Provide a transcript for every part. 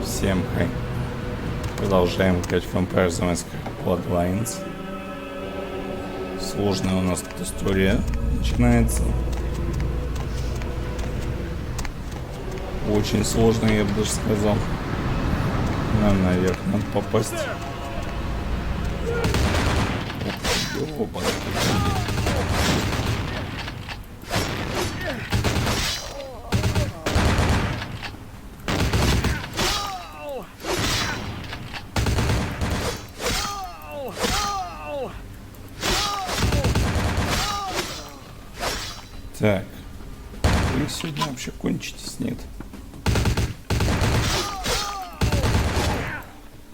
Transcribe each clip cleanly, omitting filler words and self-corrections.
Всем хай. Продолжаем играть в Vampire the Masquerade Bloodlines. Сложная у нас тут история начинается. Очень сложная, я бы даже сказал. Нам наверх надо попасть. Опа, так, вы сегодня вообще кончитесь, нет?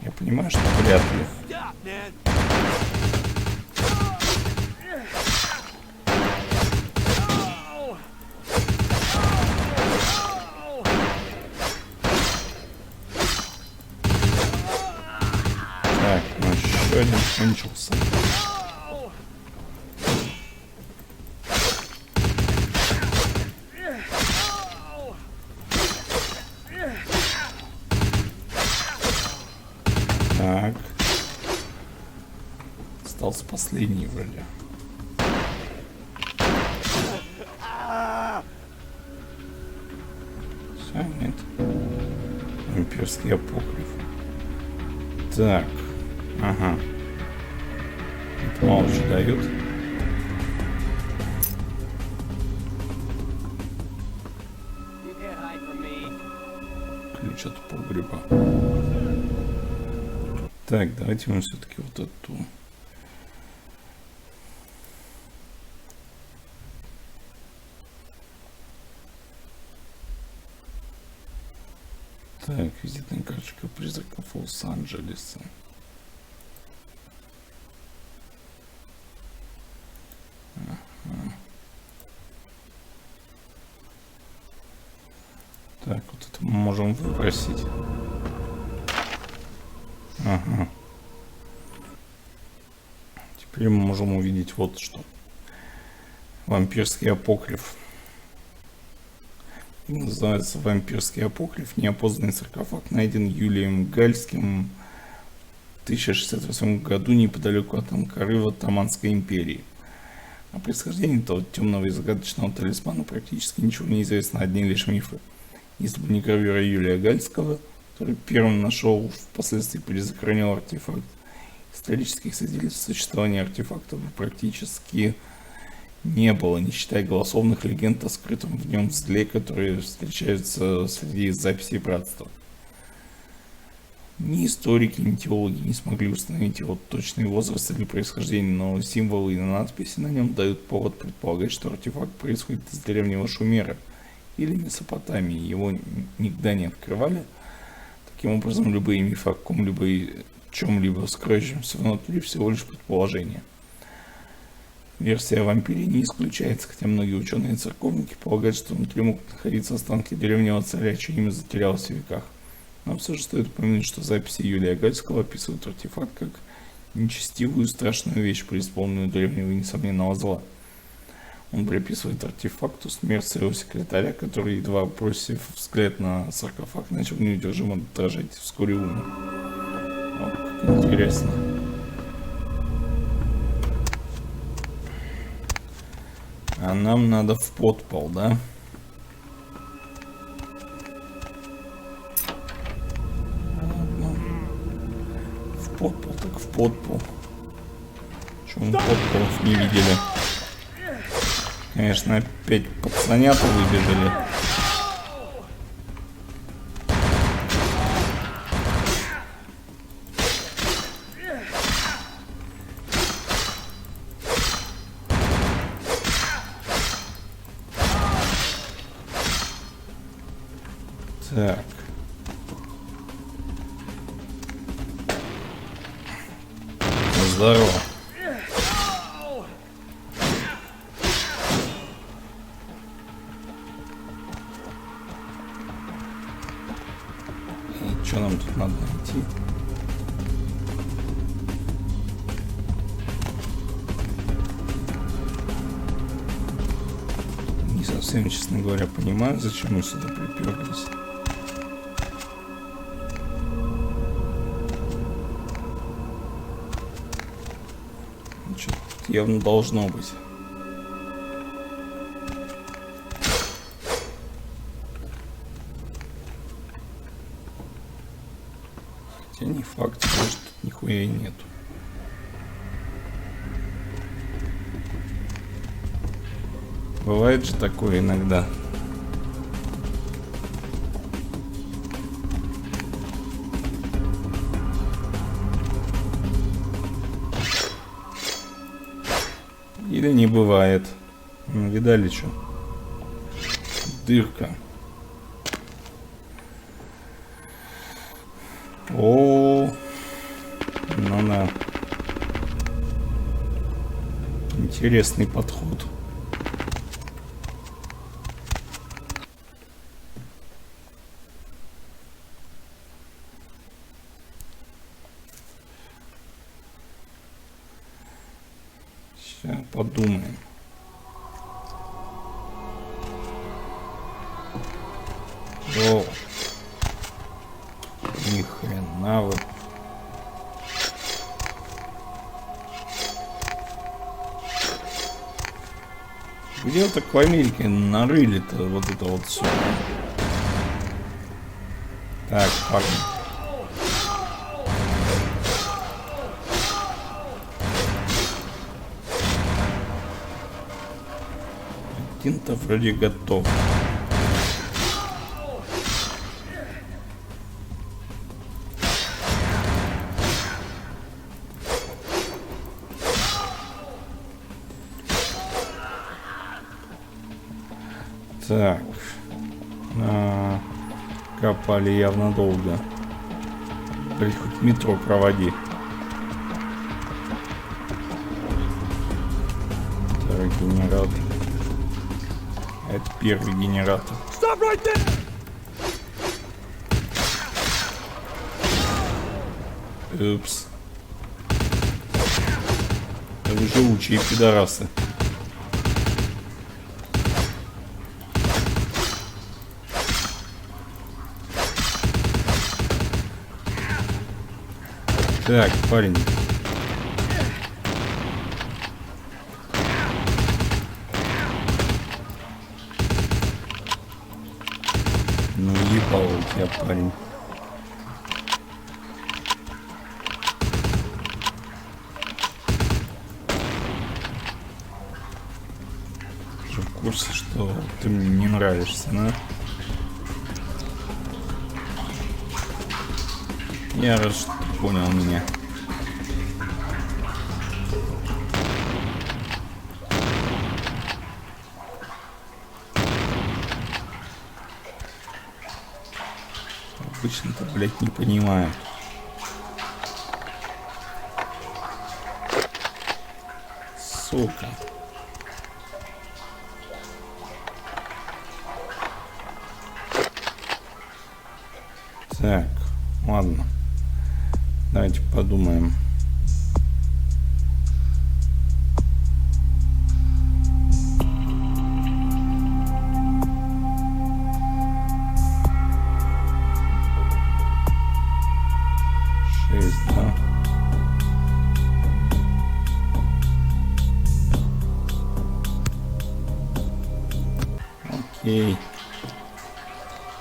Я понимаю, что вряд ли. Так, ну еще один кончился. Так. Остался последний вроде. Все, нет. Вампирский апокриф. Так. Ага. Это мало что дает. Ключ от погреба. Так, давайте мы все-таки вот эту. Так, визитная карточка призраков Лос-Анджелеса. Ага. Так, вот это мы можем выбросить. Ага. Теперь мы можем увидеть вот что. Вампирский апокриф. Называется вампирский апокриф. Неопознанный саркофаг найден Юлием Гальским в 1068 году неподалеку от Анкары в Оттоманской империи. О происхождении этого темного и загадочного талисмана практически ничего не известно, одни лишь мифы. Если бы не гравюра Юлия Гальского, который первым нашел, впоследствии перезахоронил артефакт, исторических свидетельств существования артефактов практически не было, не считая голословных легенд о скрытом в нем зле, которые встречаются среди записей братства. Ни историки, ни теологи не смогли установить его точный возраст или происхождение, но символы и надписи на нем дают повод предполагать, что артефакт происходит из древнего Шумера или Месопотамии. Его никогда не открывали. Таким образом, любые мифы о ком-либо и чем-либо скрывающемся внутри всего лишь предположение. Версия о вампире не исключается, хотя многие ученые и церковники полагают, что внутри могут находиться останки древнего царя, чье имя затерялось в веках. Но все же стоит упомянуть, что записи Юлия Гальского описывают артефакт как нечестивую страшную вещь, преисполненную древнего и несомненного зла. Он приписывает артефакту смерть своего секретаря, который, едва бросив взгляд на саркофаг, начал неудержимо дрожать, вскоре умер. О, как интересно. А нам надо в подпол, да? Ладно. В подпол, так в подпол. Чего мы подполов не видели? Конечно, опять пацанята выбежали. Так. Здорово. И что нам тут надо найти? Не совсем, честно говоря, понимаю, зачем мы сюда приперлись. Явно должно быть. Хотя не факт, что тут нихуя и нету. Бывает же такое иногда. Или не бывает. Видали что? Дырка. О, ну да. Интересный подход. Сейчас подумаем. О, ни хрена вы. Где так в Америке нарыли-то вот это вот все? Так, парни. Один-то вроде готов. Так, копали явно долго. Блин, хоть метро проводи. Второй генератор. Это первый генератор. Упс. Это живучие пидорасы. Так, парень. Ну ебал у тебя, парень. Ты в курсе, что ты мне не нравишься, да? Я рад, что ты понял меня. Обычно-то, блядь, не понимаю. Сука. Так, ладно. Давайте подумаем. Да. Окей.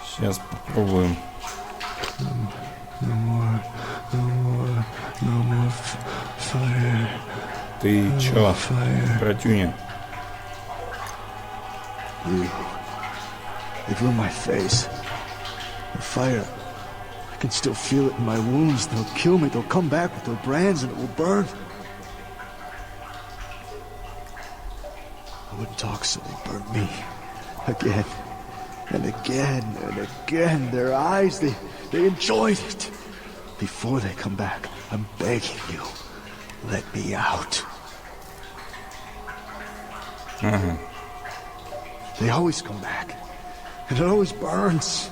Сейчас попробуем. Ты чё, братюня? They blew my face. The fire. I can still feel it in my wounds. They'll kill me. They'll come back with their brands and it will burn. I wouldn't talk, so they burned me. Again. And again and again. Their eyes, they enjoyed it. Before they come back, I'm begging you. Let me out. They always come back. And it always burns.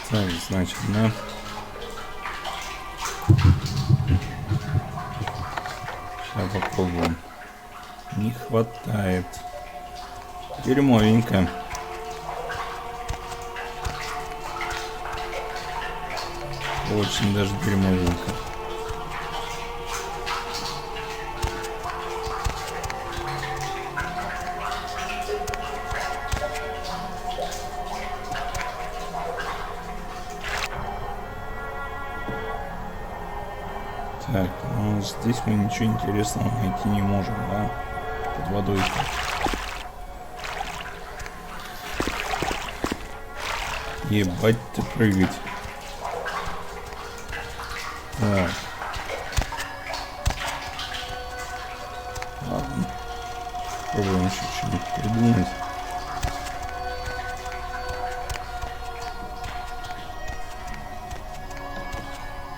Так, значит, да. Сейчас попробуем. Не хватает. Дерьмовенько. Очень даже дерьмовенько. Так, ну здесь мы ничего интересного найти не можем, да? Под водой. Ебать ты прыгать. Так. Ладно. Попробуем еще что-нибудь придумать.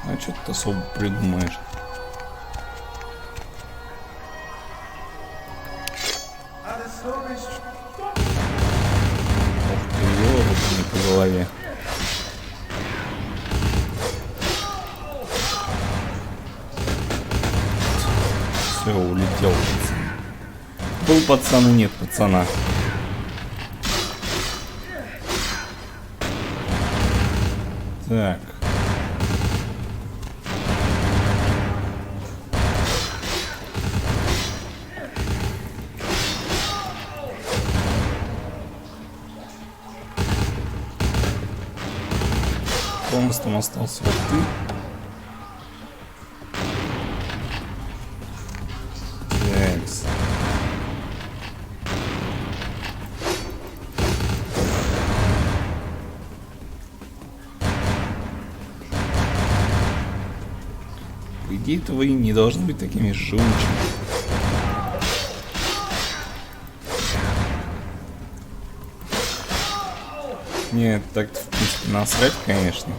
А что ты особо придумаешь? Ох ты, ёлка по голове. Все, улетел пацан. Был пацан и нет пацана. Так. У нас там остался вот ты. Такс. По идее-то вы не должны быть такими живучими. Нет, так-то в принципе насрать, конечно.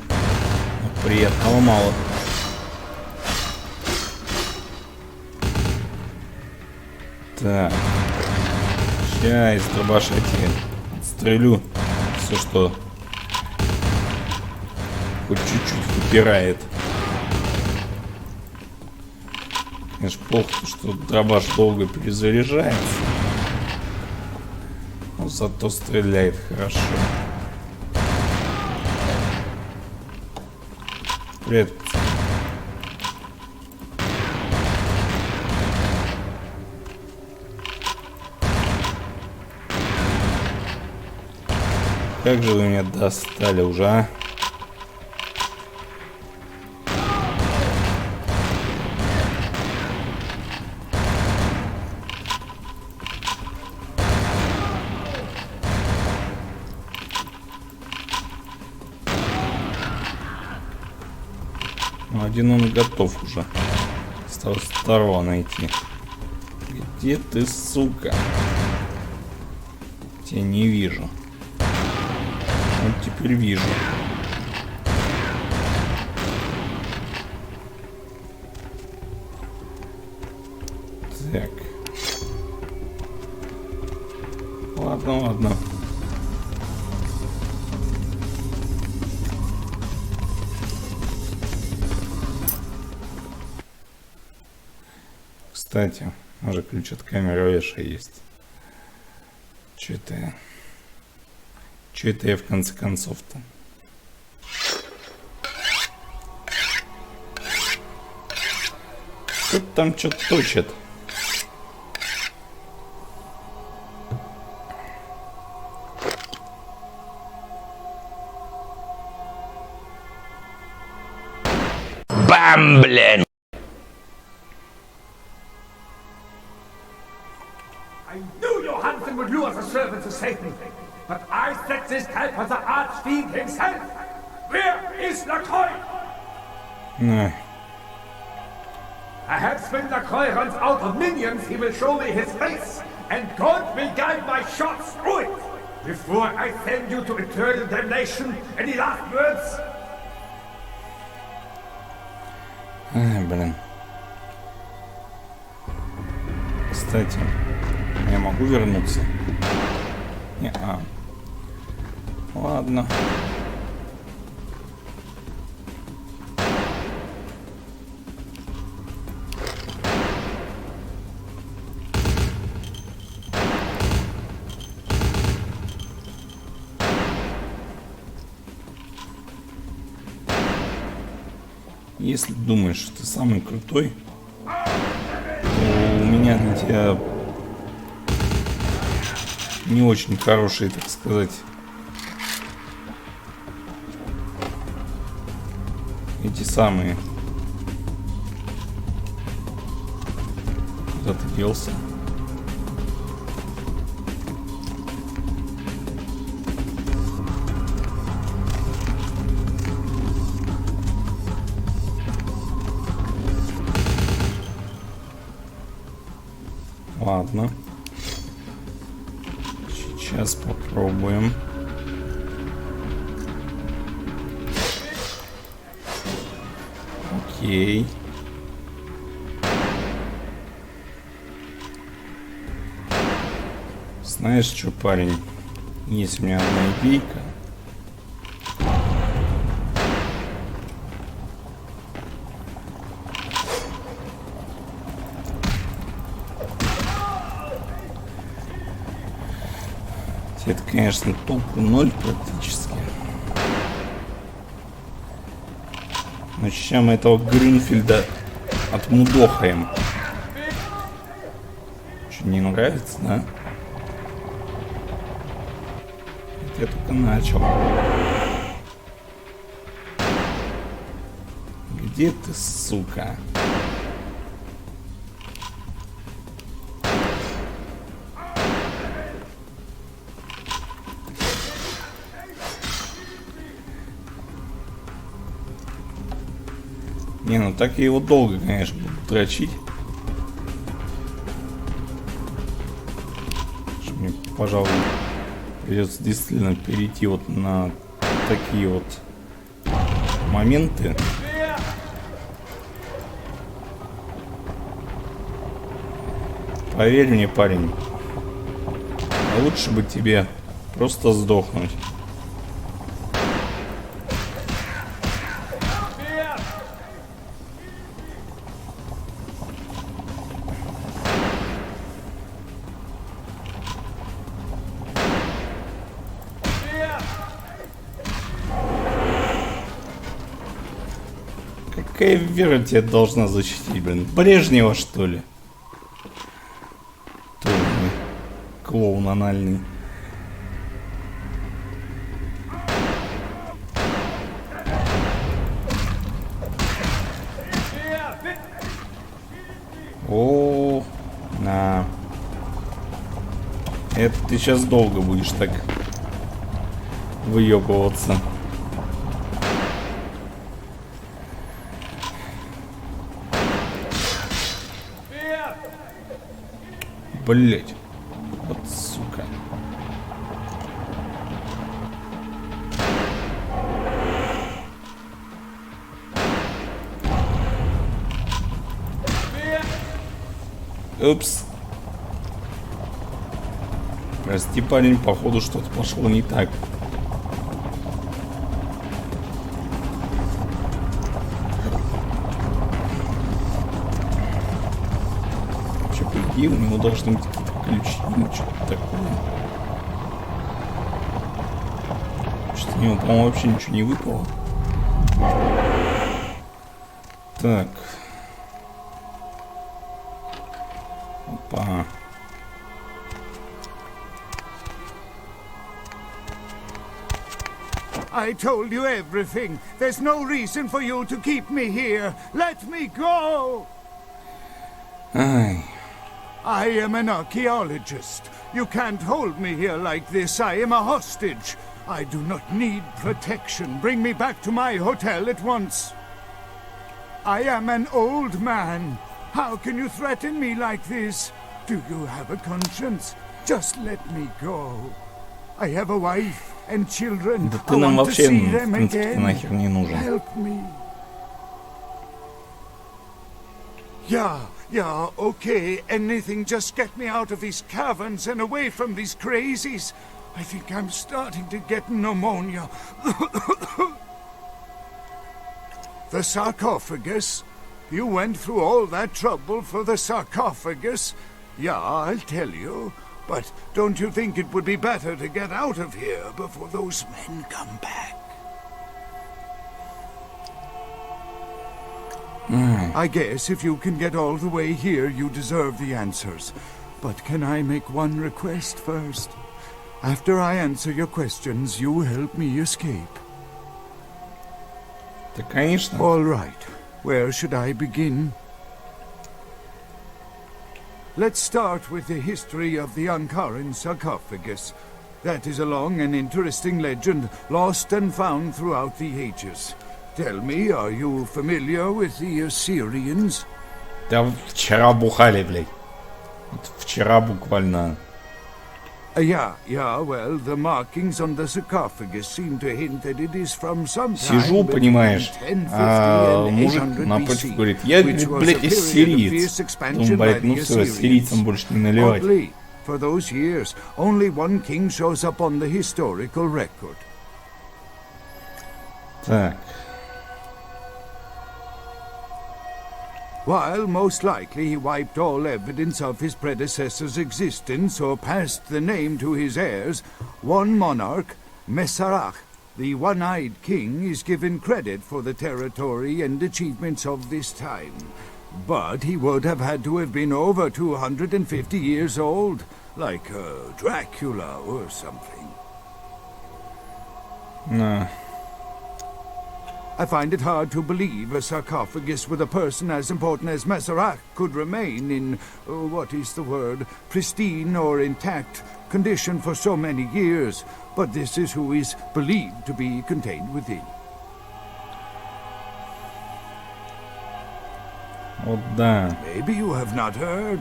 Но приятного мало. Так. Ща из дробаша тебе отстрелю все, что хоть чуть-чуть выпирает. Конечно, плохо, что дробаш долго перезаряжается. Но зато стреляет хорошо. Привет. Как же вы меня достали уже, а? Ну, один он готов уже. Осталось второго найти. Где ты, сука? Тебя не вижу. Вот теперь вижу. Так. Ладно, ладно. Кстати, уже ключ от камеры Эша есть. Чё это я в конце концов-то? Кто там что-то точит? Бам, блин! I knew your hunting would lure the servants of Satan, but I set this type for the archfiend himself. Where is Lacroix? No. Perhaps when Lacroix runs out of minions, he will show me his face, and God will guide my shots through it. Before I send you to eternal damnation, any last words? Ай, блин. Кстати, я могу вернуться? Не-а. Ладно. Если думаешь, что ты самый крутой, то у меня для тебя не очень хорошие, так сказать, эти самые. Куда ты делся? Ладно. Сейчас попробуем. Окей. Знаешь что, парень? Есть у меня одна идейка. Это, конечно, толку 0 практически. Но сейчас мы этого Гринфельда отмудохаем. Что, не нравится, да? Это я только начал. Где ты, сука? Не, ну так я его долго, конечно, буду дрочить. Мне, пожалуй, придется действительно перейти вот на такие вот моменты. Поверь мне, парень, лучше бы тебе просто сдохнуть. Какая вера тебя должна защитить, блин? Брежнева, что ли? Тоже клоун анальный. О, на. Это ты сейчас долго будешь так выебываться. Блять, вот сука. Упс. Прости, парень, походу что-то пошло не так. У него должны быть какие-то ключи, ну что-то такое. Что-то у него, по-моему, вообще ничего не выпало. Так. Опа. I told you everything. There's no reason for you to keep me here. Let me go! Ай. I am an archaeologist. You can't hold me here like this. I am a hostage. I do not need protection. Bring me back to my hotel at once. I am an old man. How can you threaten me like this? Do you have a conscience? Just let me go. I have a wife and children. Да I ты нам want to вообще, see в them принципе, again. нахер не нужен. Help me. Yeah, okay. Anything, just get me out of these caverns and away from these crazies. I think I'm starting to get pneumonia. The sarcophagus? You went through all that trouble for the sarcophagus? Yeah, I'll tell you. But don't you think it would be better to get out of here before those men come back? I guess if you can get all the way here, you deserve the answers. But can I make one request first? After I answer your questions, you help me escape. Да, конечно. All right. Where should I begin? Let's start with the history of the Ankaran sarcophagus. That is a long and interesting legend, lost and found throughout the ages. Tell me, are you familiar with the Assyrians? Да вчера бухали, блядь. Вот вчера буквально. Yeah, well, the markings on the sarcophagus seem to hint that it is from some time Сижу, between понимаешь, 1050 а and мужик 800 напротив BC, говорит, я, which was блядь, a period of ассириец. fierce expansion Думаю, by блядь, ну the все, ассирийцам Assyrians. больше не наливать. Oddly, for those years, only one king shows up on the historical record. Так, While most likely he wiped all evidence of his predecessor's existence or passed the name to his heirs, one monarch, Masquerade, the one-eyed king, is given credit for the territory and achievements of this time. But he would have had to have been over 250 years old, like Dracula or something. I find it hard to believe a sarcophagus with a person as important as Masquerade could remain in, pristine or intact condition for so many years, but this is who is believed to be contained within. вот да. Maybe you have not heard.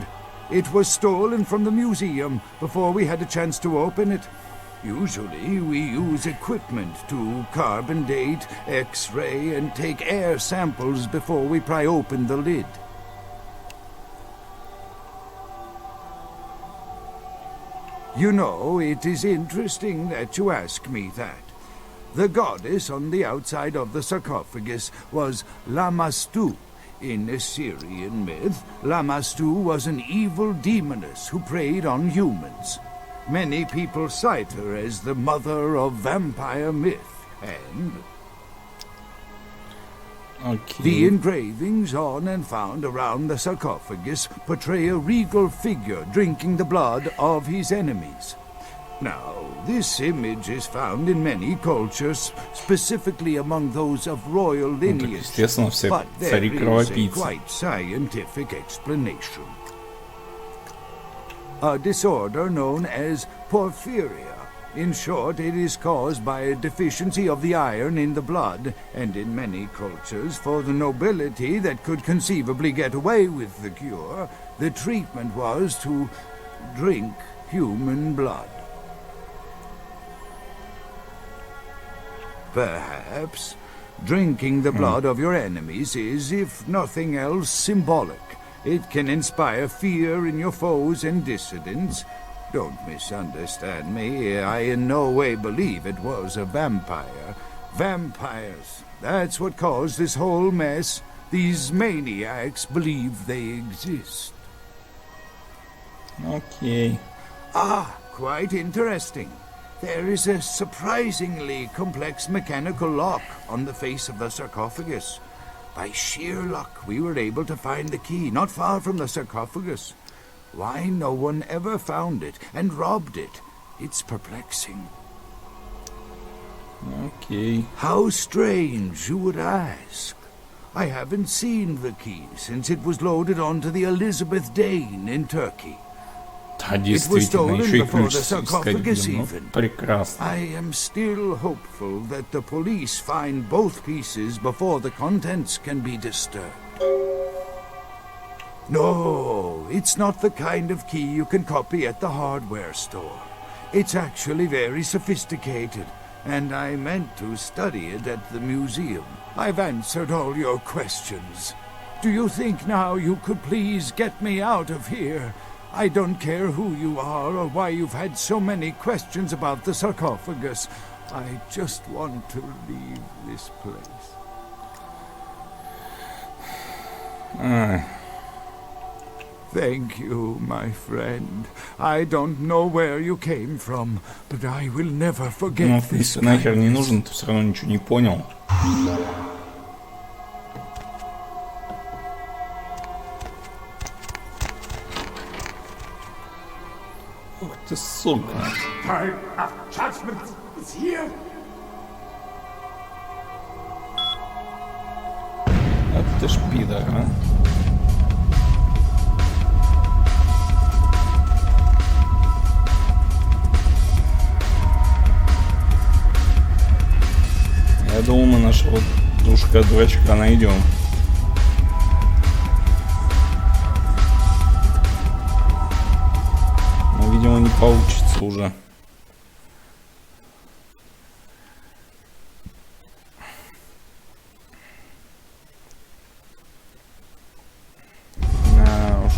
It was stolen from the museum before we had a chance to open it. Usually we use equipment to carbon date, X-ray, and take air samples before we pry open the lid. You know, it is interesting that you ask me that. The goddess on the outside of the sarcophagus was Lamastu. In Assyrian myth, Lamastu was an evil demoness who preyed on humans. Many people cite her as the mother of vampire myth, and the engravings on and found around the sarcophagus portray a regal figure drinking the blood of his enemies. Now, this image is found in many cultures, specifically among those of royal lineage, естественно, все but there цари is a кровопийцы. quite scientific explanation. A disorder known as porphyria. In short, it is caused by a deficiency of the iron in the blood, and in many cultures, for the nobility that could conceivably get away with the cure, the treatment was to drink human blood. Perhaps drinking the blood of your enemies is, if nothing else, symbolic. It can inspire fear in your foes and dissidents. Don't misunderstand me. I in no way believe it was a vampire. Vampires, that's what caused this whole mess. These maniacs believe they exist. Окей. Quite interesting. There is a surprisingly complex mechanical lock on the face of the sarcophagus. By sheer luck, we were able to find the key not far from the sarcophagus. Why no one ever found it and robbed it? It's perplexing. Окей. How strange, you would ask. I haven't seen the key since it was loaded onto the Elizabeth Dane in Turkey. Да, действительно, еще и ключ искать будем. Ну, прекрасно. I am still hopeful that the police find both pieces before the contents can be disturbed. No, it's not the kind of key you can copy at the hardware store. It's actually very sophisticated, and I meant to study it at the museum. I've answered all your questions. Do you think now you could please get me out of here? I don't care who you are or why you've had so many questions about the sarcophagus. I just want to leave this place. Thank you, my friend. I don't know where you came from, but I will never forget Ну, this если нахер не kindness. нужен, ты все равно ничего не понял. Ух ты, сука. Time of judgment is here. ты ж пидор, а? Я думал, мы нашего дружка-дурачка найдем. Но, видимо, не получится уже. Да уж.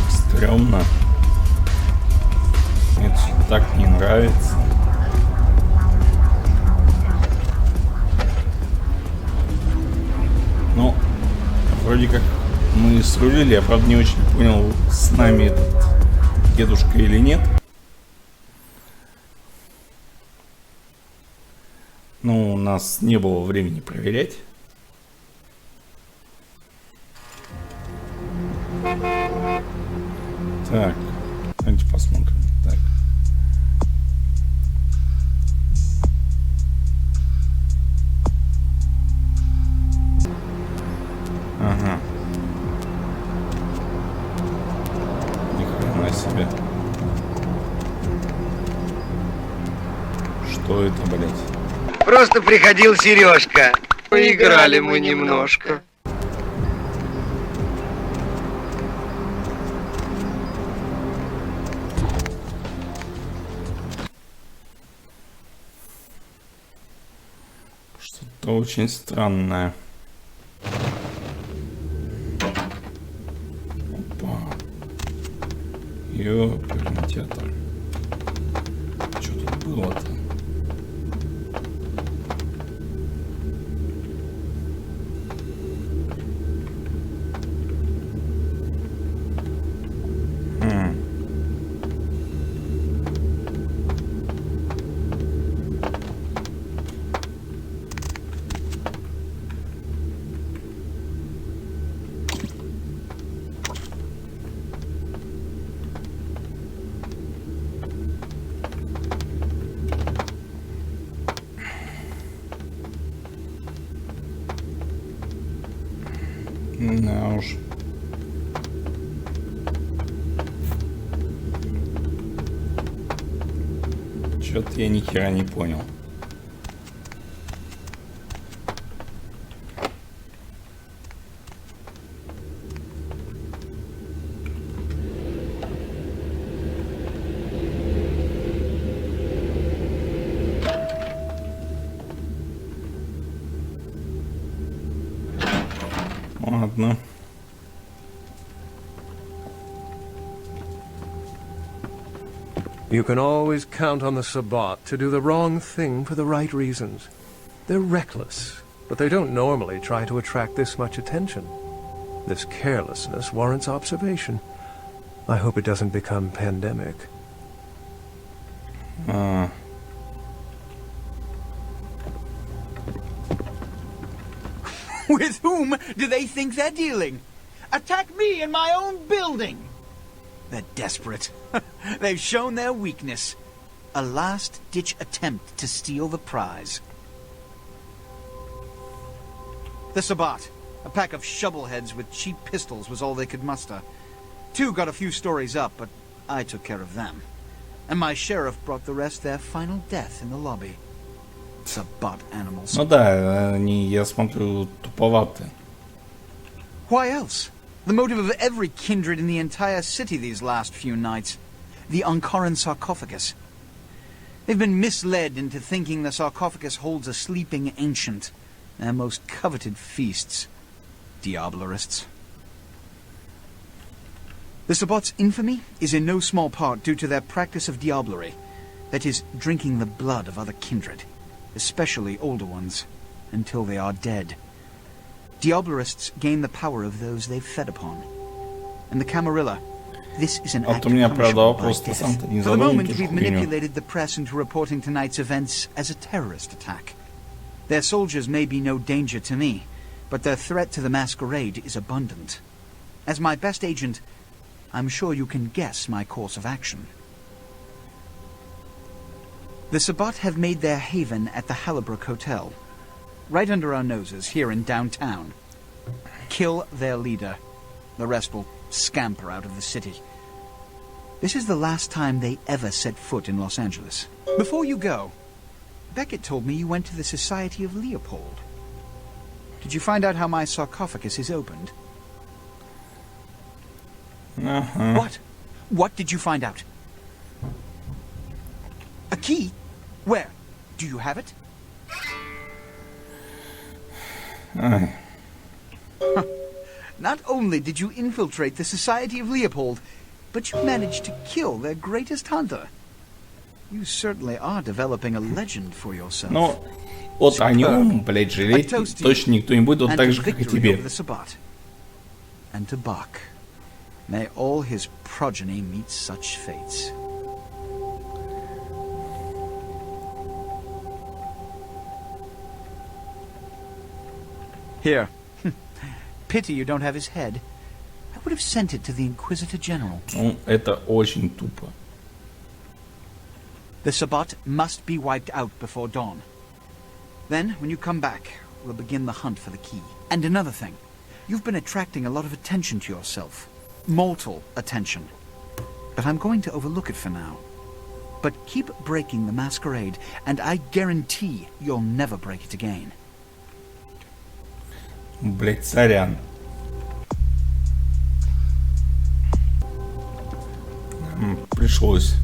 Стрёмно. Мне это так не нравится. Ну, вроде как мы срулили, я правда не очень понял, с нами этот дедушка или нет. Ну, у нас не было времени проверять. Так, давайте посмотрим. Так. Ага. Ни хрена себе. Что это, блять? Просто приходил Сережка. Поиграли мы немножко. Что-то очень странное. Опа. Ёперный театр. Что тут было-то? Да уж. Чё-то я ни хера не понял. Ладно. You can always count on the Sabbat to do the wrong thing for the right reasons. They're reckless, but they don't normally try to attract this much attention. This carelessness warrants observation. I hope it doesn't become pandemic. With whom do they think they're dealing? Attack me in my own building! They're desperate. They've shown their weakness. A last-ditch attempt to steal the prize. The Sabbat. A pack of shovelheads with cheap pistols was all they could muster. Two got a few stories up, but I took care of them. And my sheriff brought the rest their final death in the lobby. Sabbat animals. Ну да, они, я смотрю, туповаты. Why else? The motive of every kindred in the entire city these last few nights. The Ankaran sarcophagus. They've been misled into thinking the sarcophagus holds a sleeping ancient. Their most coveted feasts. Diablerists. The Sabbat's infamy is in no small part due to their practice of diablerie. That is, drinking the blood of other kindred. Especially older ones, until they are dead. Diablerists gain the power of those they've fed upon. And the Camarilla, This is an А act вот у меня, punishable правда, by вопрос, ты death. сам-то не For the задумал moment, ту же we've хуйню? manipulated the press into reporting tonight's events as a terrorist attack. Their soldiers may be no danger to me, but their threat to the Masquerade is abundant. As my best agent, I'm sure you can guess my course of action. The Sabbat have made their haven at the Hallibrook Hotel, right under our noses here in downtown. Kill their leader. The rest will scamper out of the city. This is the last time they ever set foot in Los Angeles. Before you go, Beckett told me you went to the Society of Leopold. Did you find out how my sarcophagus is opened? Ага. What? What did you find out? A key? Where? Do you have it? Ай. Not only did you infiltrate the Society of Leopold, but you managed to kill their greatest hunter. You certainly are developing a legend for yourself. Ну, вот о нем, блядь, жалеть точно никто не будет, вот And так to же, как и victory тебе. over the Sabbat. And to Bach. May all his progeny meet such fates. Here. Pity you don't have his head. I would have sent it to the Inquisitor General. Ну, это очень тупо. The Sabbat must be wiped out before dawn. Then, when you come back, we'll begin the hunt for the key. And another thing. You've been attracting a lot of attention to yourself. Mortal attention. But I'm going to overlook it for now. But keep breaking the Masquerade, and I guarantee you'll never break it again. Блять, сорян. Пришлось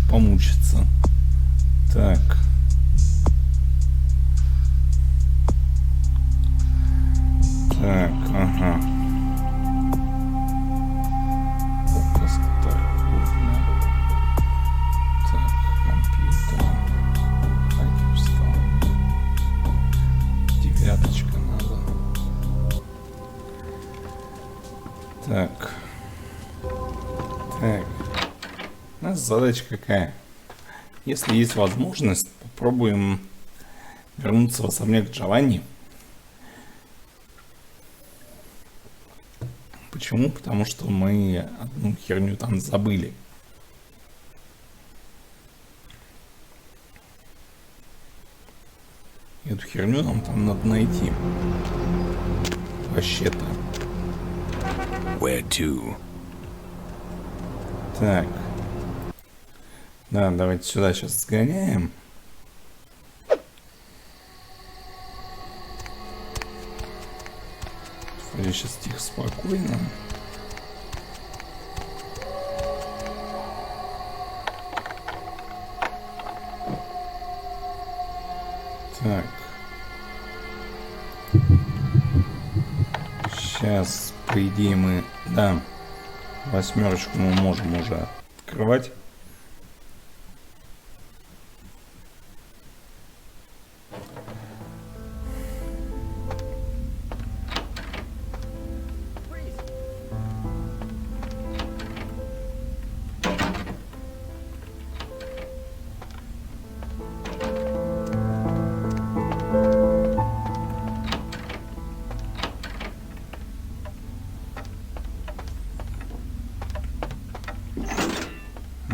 помучиться. Так. Так, ага. Пропуск, так, кухня. Так, компьютер. Хакерство. Девяточка надо. Так. Так. У нас задача какая? Если есть возможность, попробуем вернуться в особняк Джованни. Почему? Потому что мы одну херню там забыли. Эту херню нам там надо найти. Вообще-то. Where to? Так. Да, давайте сюда сейчас сгоняем. Вроде сейчас тихо, спокойно. Так. Сейчас, по идее, мы... Да. Восьмерочку мы можем уже открывать.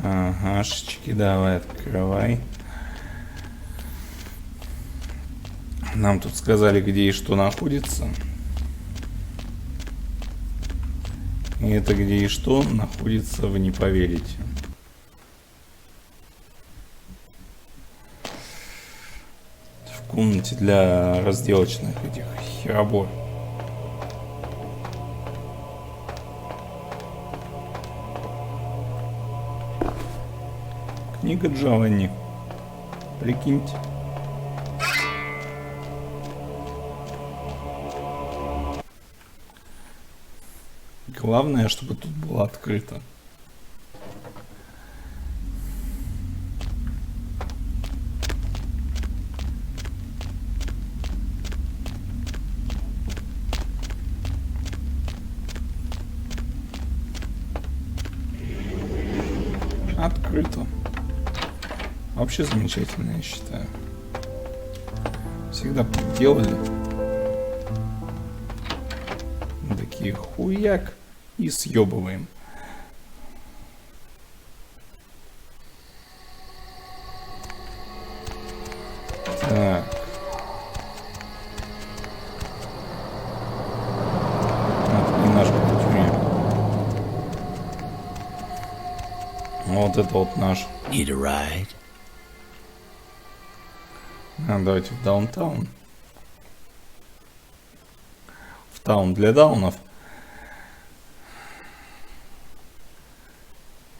Агашечки, давай, открывай. Нам тут сказали, где и что находится. И это где и что находится, вы не поверите. В комнате для разделочных этих херобор. Книга Джованни. Прикиньте. Главное, чтобы тут было открыто. Вообще замечательно, я считаю. Всегда делали. Мы такие хуяк и съебываем. Так. Это не наш путюня. Вот это вот наш. Need a ride? Давайте в даунтаун. В таун для даунов.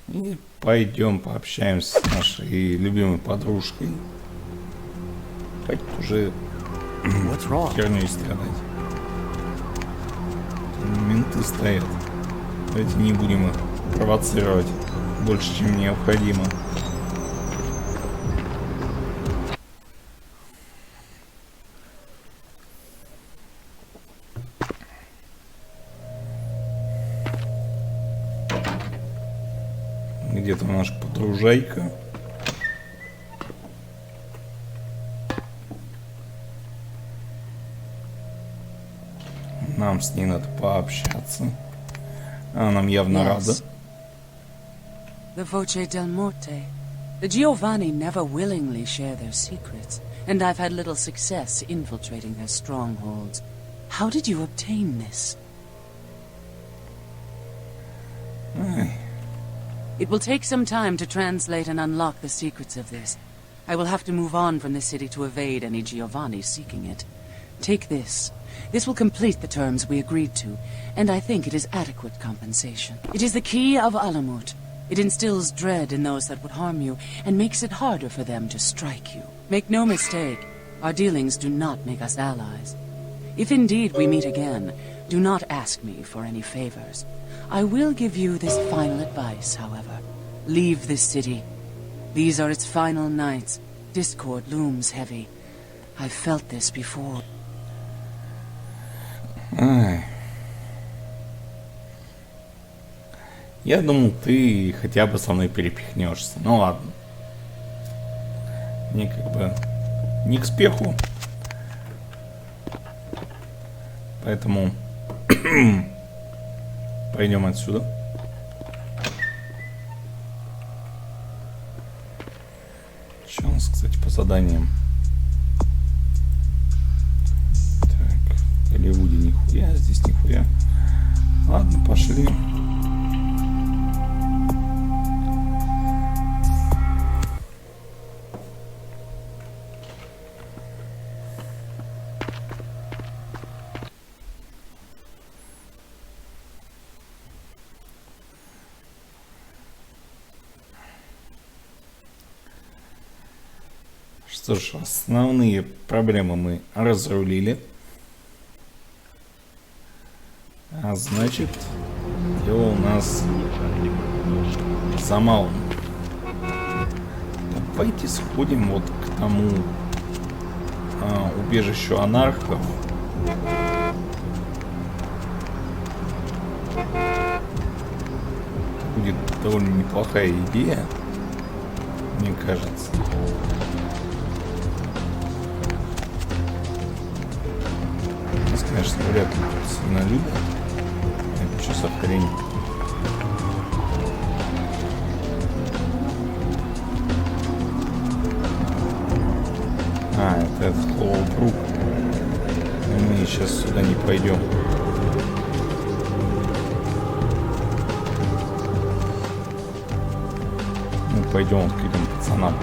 И пойдем пообщаемся с нашей любимой подружкой. Хватит уже херней страдать. Менты стоят. Давайте не будем их провоцировать больше, чем необходимо. Где-то наша подружайка. Нам с ней надо пообщаться. Она нам явно рада. The Voce del Morte. The Giovanni never willingly share their secrets, and I've had little success infiltrating their strongholds. How did you obtain this? It will take some time to translate and unlock the secrets of this. I will have to move on from the city to evade any Giovanni seeking it. Take this. This will complete the terms we agreed to, and I think it is adequate compensation. It is the key of Alamut. It instills dread in those that would harm you, and makes it harder for them to strike you. Make no mistake, our dealings do not make us allies. If indeed we meet again, do not ask me for any favors. I will give you this final advice, however. Leave this city. These are its final nights. Discord looms heavy. I've felt this before. Я думал, ты хотя бы со мной перепихнешься. Ну ладно. Мне как бы не к спеху. Поэтому пойдем отсюда. Что у нас, кстати, по заданиям? Так, в Голливуде нихуя, здесь нихуя. Ладно, пошли. Что ж, основные проблемы мы разрулили. А значит, дело у нас за малым. Давайте сходим вот к тому убежищу анархов. Это будет довольно неплохая идея, мне кажется. Конечно, вряд ли сильно любят. Это что за хрень? Это этот Холлбрук. Мы сейчас сюда не пойдем. Мы пойдем к этим пацанам.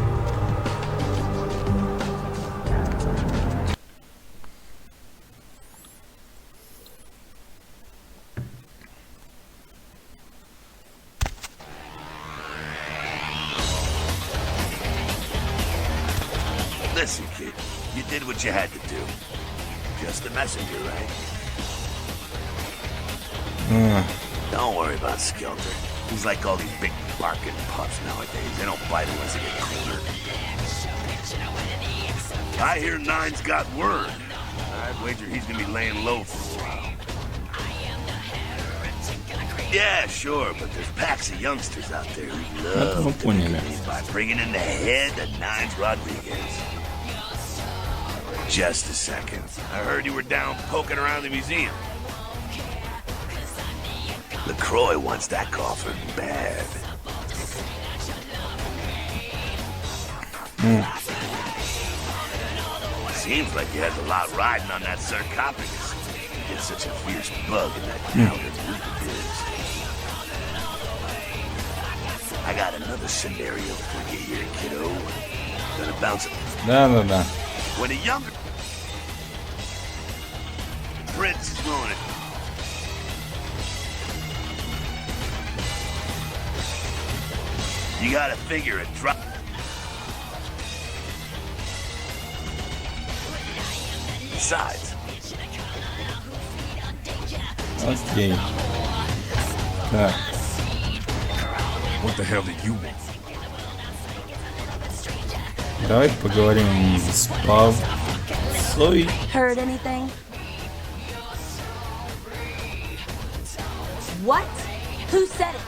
Listen, kid, you did what you had to do. Just a messenger, right? Don't worry about Skelter. He's like all these big barking pups nowadays. They don't bite unless they get cornered. I hear Nine's got word. I'd wager he's gonna be laying low for a while. Yeah, sure, but there's packs of youngsters out there who Это мы love to поняли. be by bringing in the head of Nines Rodriguez. Just a second. I heard you were down poking around the museum. LaCroix wants that coffin bad. Seems like you had a lot riding on that sarcophagus. You get such a fierce bug in that powder of is. I got another scenario for you here, kiddo. Gonna bounce it. Да-да-да. When a younger prince is going it. You gotta figure it drop. Besides, Окей. Так. What the hell did you want? Давайте поговорим с Павцой. Heard anything? What? Who said it?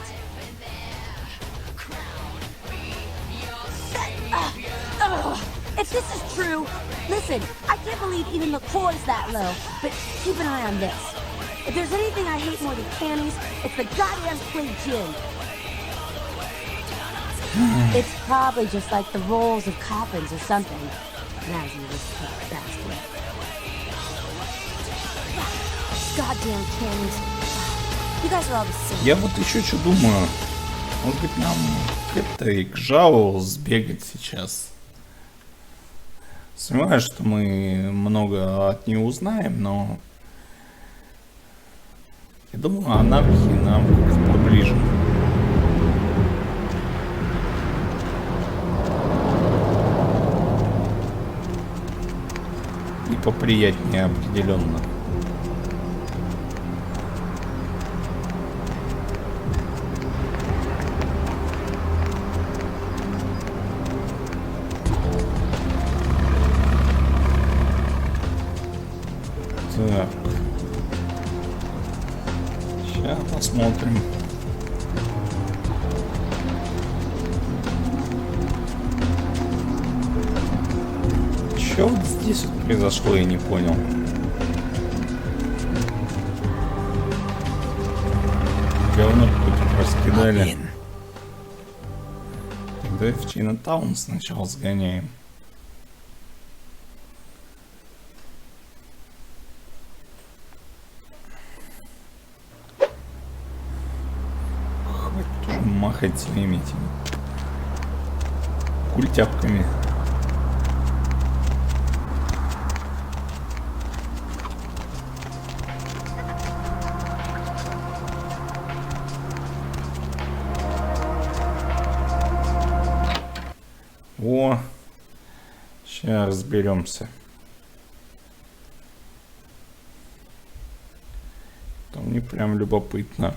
If this is true, listen, I can't believe even LaCroix's that low, but keep an eye on this. If there's anything I hate more than cannies, it's the goddamn twin gin. It's probably just like the rolls of coffins or something. Nasty little bastard. Goddamn cannies. You guys are all the same. Я вот еще что думаю. Может быть, нам к этой, к Жао сбегать сейчас. Сомневаюсь, что мы много от нее узнаем, но я думаю, анархии нам как-то поближе. И поприятнее определенно. Так. Сейчас посмотрим. Что вот здесь вот произошло, я не понял. Говно какое-то раскидали. Тогда в Чайнатаун сначала сгоняем. Махать своими этими культяпками. О, сейчас разберемся. То мне прям любопытно.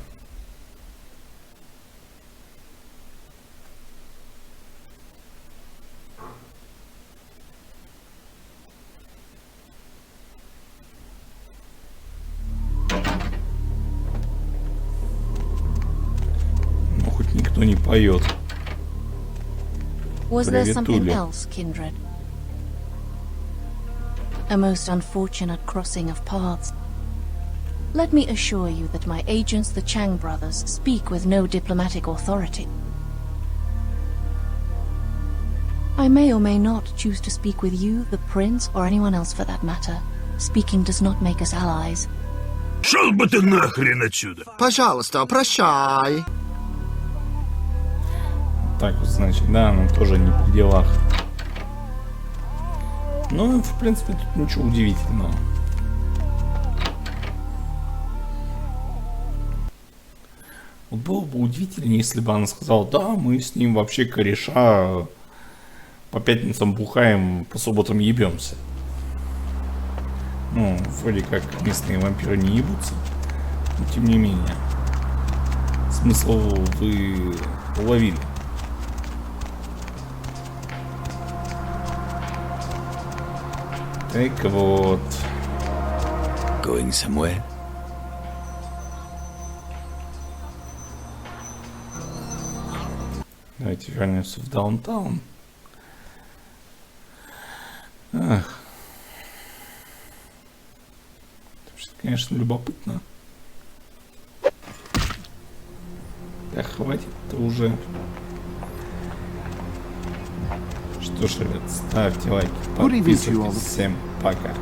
Никто не поет. Was there something Приветули. else, kindred? A most unfortunate crossing of paths. Let me assure you that my agents, the Chang brothers, speak with no diplomatic authority. I may or may not choose to speak with you, the prince, or anyone else for that matter. Speaking does not make us allies. Шел бы ты нахрен отсюда! Пожалуйста, прощай. Так вот, значит, да, она тоже не при делах. Ну, в принципе, тут ничего удивительного. Вот было бы удивительнее, если бы она сказала: да, мы с ним вообще кореша, по пятницам бухаем, по субботам ебемся. Ну, вроде как местные вампиры не ебутся, но тем не менее. Смысл вы уловили. Так вот. Going somewhere? Давайте вернемся в даунтаун. Ах. Это, конечно, любопытно. Да хватит-то уже. Что ж, ребят, ставьте лайки, подписывайтесь. Всем пока.